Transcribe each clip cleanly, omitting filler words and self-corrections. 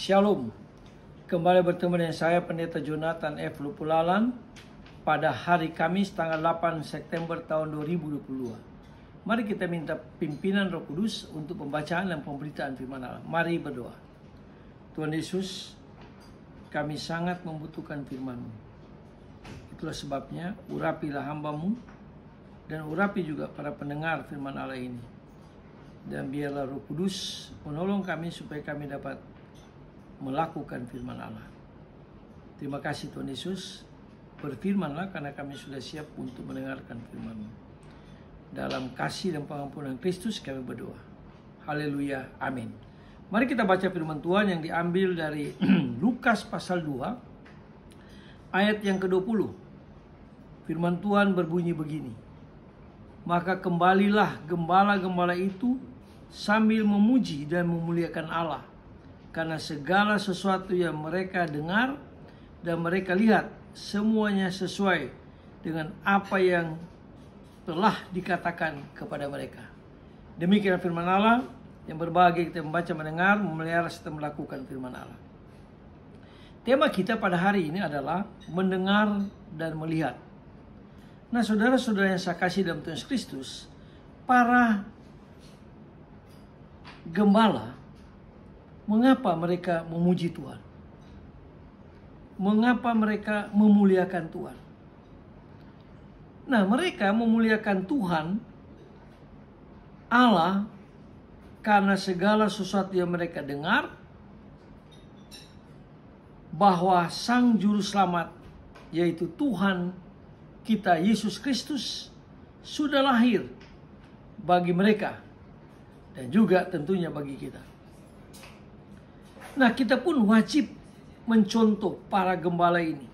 Shalom. Kembali bertemu dengan saya Pendeta Jonathan F. Lupulalan pada hari Kamis tanggal 8 September tahun 2022. Mari kita minta pimpinan Roh Kudus untuk pembacaan dan pemberitaan firman Allah. Mari berdoa. Tuhan Yesus, kami sangat membutuhkan firman-Mu. Itulah sebabnya urapilah hamba-Mu dan urapi juga para pendengar firman Allah ini. Dan biarlah Roh Kudus menolong kami supaya kami dapat melakukan firman Allah. Terima kasih Tuhan Yesus. Berfirmanlah karena kami sudah siap untuk mendengarkan firman-Mu. Dalam kasih dan pengampunan Kristus kami berdoa. Haleluya. Amin. Mari kita baca firman Tuhan yang diambil dari Lukas pasal 2 ayat yang ke-20. Firman Tuhan berbunyi begini. Maka kembalilah gembala-gembala itu sambil memuji dan memuliakan Allah. Karena segala sesuatu yang mereka dengar dan mereka lihat, semuanya sesuai dengan apa yang telah dikatakan kepada mereka. Demikian firman Allah yang berbahagia kita membaca, mendengar, memelihara serta melakukan firman Allah. Tema kita pada hari ini adalah mendengar dan melihat. Nah, saudara-saudara yang saya kasih dalam Tuhan Kristus, para gembala, mengapa mereka memuji Tuhan? Mengapa mereka memuliakan Tuhan? Nah, mereka memuliakan Tuhan Allah karena segala sesuatu yang mereka dengar bahwa Sang Juru Selamat, yaitu Tuhan kita Yesus Kristus, sudah lahir bagi mereka dan juga tentunya bagi kita. Nah, kita pun wajib mencontoh para gembala ini.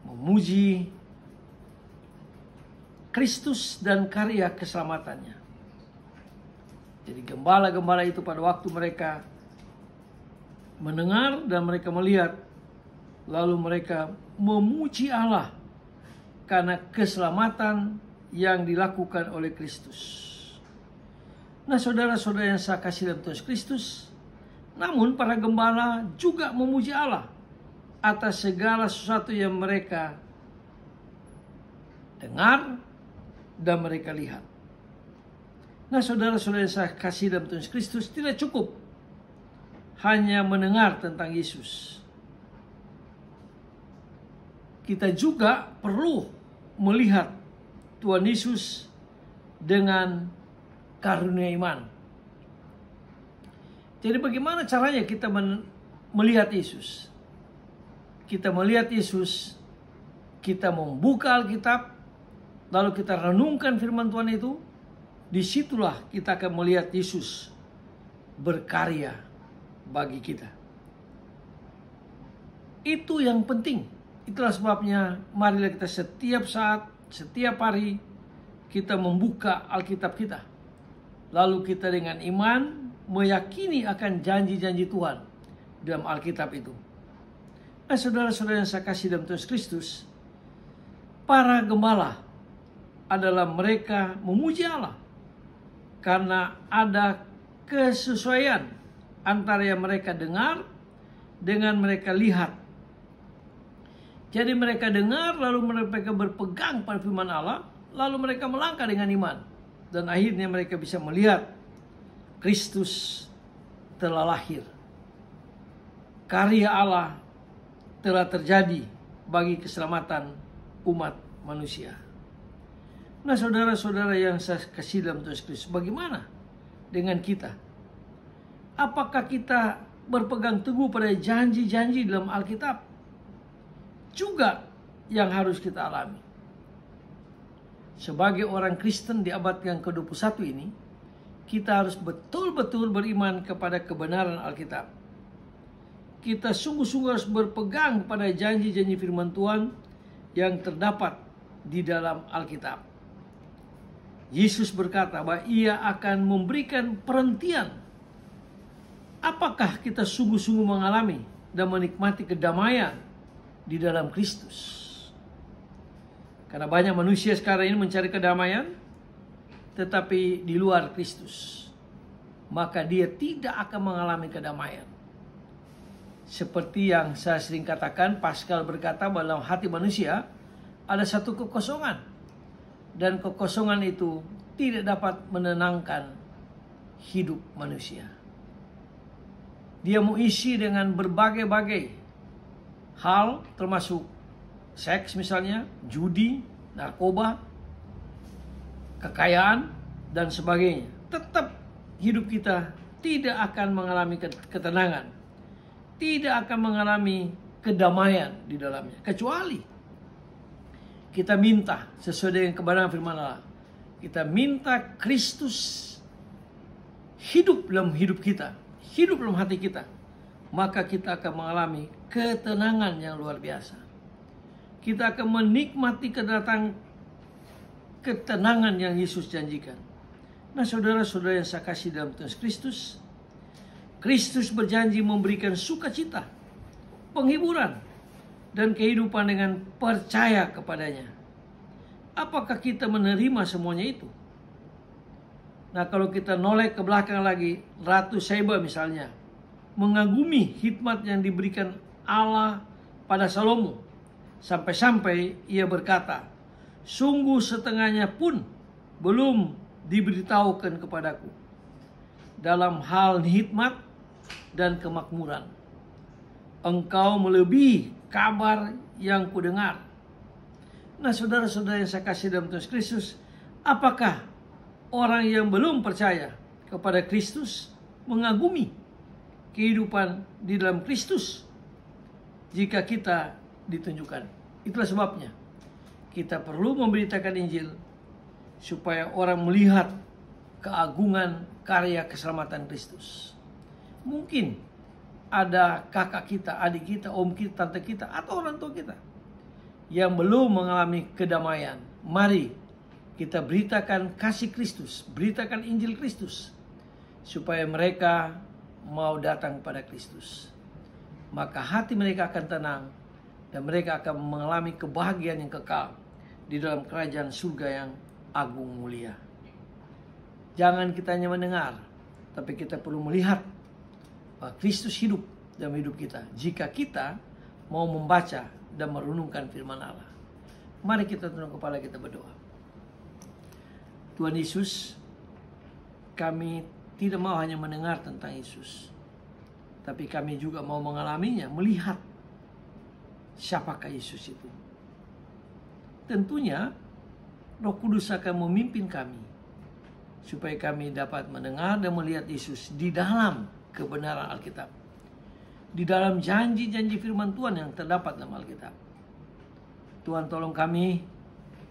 Memuji Kristus dan karya keselamatannya. Jadi gembala-gembala itu pada waktu mereka mendengar dan mereka melihat, lalu mereka memuji Allah karena keselamatan yang dilakukan oleh Kristus. Nah, saudara-saudara yang saya kasih dalam Tuhan Kristus, namun para gembala juga memuji Allah atas segala sesuatu yang mereka dengar dan mereka lihat. Nah, saudara-saudara yang saya kasih dalam Tuhan Kristus, tidak cukup hanya mendengar tentang Yesus. Kita juga perlu melihat Tuhan Yesus dengan karunia iman. Jadi bagaimana caranya kita melihat Yesus? Kita melihat Yesus, kita membuka Alkitab, lalu kita renungkan firman Tuhan itu, disitulah kita akan melihat Yesus berkarya bagi kita. Itu yang penting. Itulah sebabnya marilah kita setiap saat, setiap hari kita membuka Alkitab kita. Lalu kita dengan iman meyakini akan janji-janji Tuhan dalam Alkitab itu. Nah, saudara-saudara yang saya kasih dalam Tuhan Kristus, para gembala adalah mereka memuji Allah karena ada kesesuaian antara yang mereka dengar dengan mereka lihat. Jadi mereka dengar, lalu mereka berpegang pada firman Allah, lalu mereka melangkah dengan iman. Dan akhirnya mereka bisa melihat Kristus telah lahir. Karya Allah telah terjadi bagi keselamatan umat manusia. Nah, saudara-saudara yang saya kasih dalam Tuhan Kristus, bagaimana dengan kita? Apakah kita berpegang teguh pada janji-janji dalam Alkitab? Juga yang harus kita alami. Sebagai orang Kristen di abad yang ke-21 ini, kita harus betul-betul beriman kepada kebenaran Alkitab. Kita sungguh-sungguh harus berpegang pada janji-janji firman Tuhan yang terdapat di dalam Alkitab. Yesus berkata bahwa Ia akan memberikan perhentian. Apakah kita sungguh-sungguh mengalami dan menikmati kedamaian di dalam Kristus? Karena banyak manusia sekarang ini mencari kedamaian, tetapi di luar Kristus. maka dia tidak akan mengalami kedamaian. Seperti yang saya sering katakan, Pascal berkata bahwa dalam hati manusia ada satu kekosongan. Dan kekosongan itu tidak dapat menenangkan hidup manusia. Dia mau isi dengan berbagai-bagai hal, termasuk seks misalnya, judi, narkoba, kekayaan, dan sebagainya. Tetap hidup kita tidak akan mengalami ketenangan, tidak akan mengalami kedamaian di dalamnya, kecuali kita minta sesuai dengan kebenaran firman Allah. Kita minta Kristus hidup dalam hidup kita, hidup dalam hati kita, maka kita akan mengalami ketenangan yang luar biasa. Kita akan menikmati ketenangan yang Yesus janjikan. Nah, saudara-saudara yang saya kasih dalam Tuhan Kristus, Kristus berjanji memberikan sukacita, penghiburan, dan kehidupan dengan percaya kepadanya. Apakah kita menerima semuanya itu? Nah, kalau kita noleh ke belakang lagi, Ratu Sheba misalnya mengagumi hikmat yang diberikan Allah pada Salomo, sampai-sampai ia berkata, sungguh setengahnya pun belum diberitahukan kepadaku dalam hal hikmat dan kemakmuran. Engkau melebihi kabar yang kudengar. Nah, saudara-saudara yang saya kasih dalam Tuhan Kristus, apakah orang yang belum percaya kepada Kristus mengagumi kehidupan di dalam Kristus jika kita ditunjukkan? Itulah sebabnya kita perlu memberitakan Injil supaya orang melihat keagungan karya keselamatan Kristus. Mungkin ada kakak kita, adik kita, om kita, tante kita, atau orang tua kita yang belum mengalami kedamaian. Mari kita beritakan kasih Kristus, beritakan Injil Kristus, supaya mereka mau datang pada Kristus. Maka hati mereka akan tenang, dan mereka akan mengalami kebahagiaan yang kekal di dalam kerajaan surga yang agung mulia. Jangan kita hanya mendengar, tapi kita perlu melihat bahwa Kristus hidup dalam hidup kita jika kita mau membaca dan merenungkan firman Allah. Mari kita tunduk kepala, kita berdoa. Tuhan Yesus, kami tidak mau hanya mendengar tentang Yesus, tapi kami juga mau mengalaminya, melihat siapakah Yesus itu. Tentunya Roh Kudus akan memimpin kami supaya kami dapat mendengar dan melihat Yesus di dalam kebenaran Alkitab, di dalam janji-janji firman Tuhan yang terdapat dalam Alkitab. Tuhan, tolong kami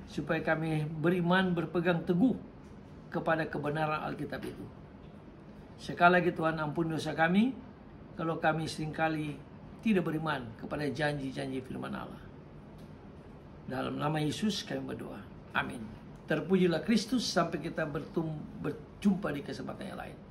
supaya kami beriman, berpegang teguh kepada kebenaran Alkitab itu. Sekali lagi Tuhan, ampuni dosa kami kalau kami seringkali tidak beriman kepada janji-janji firman Allah. Dalam nama Yesus kami berdoa. Amin. Terpujilah Kristus, sampai kita berjumpa di kesempatan yang lain.